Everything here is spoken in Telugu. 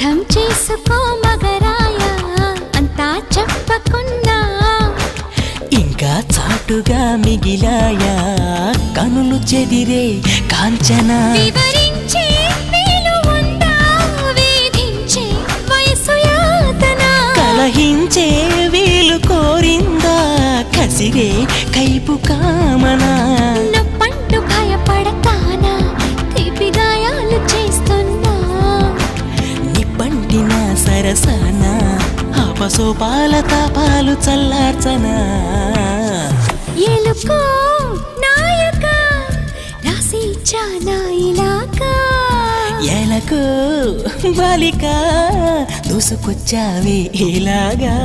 అర్థం చేసుకో మగరాయ అంతా చెప్పకున్నా ఇంకా చాటుగా మిగిలాయా కనులు చెదిరే కాంచన వివరించే వీలు ఉందా వేధించే వయసు యాతన కలహించే వీలు కోరిందా కసిరే కైపు కామనా నొప్పంటూ భయపడతానా తీపి గాయాలు చేస్తున్నా నిప్పంటిన సరసన అపసోపాల తాపాలు చల్లార్చనా ఎలుకో నాయక రాసి చానా ఇలాగా ఎలకు బాలిక దూసుకొచ్చావే ఇలాగా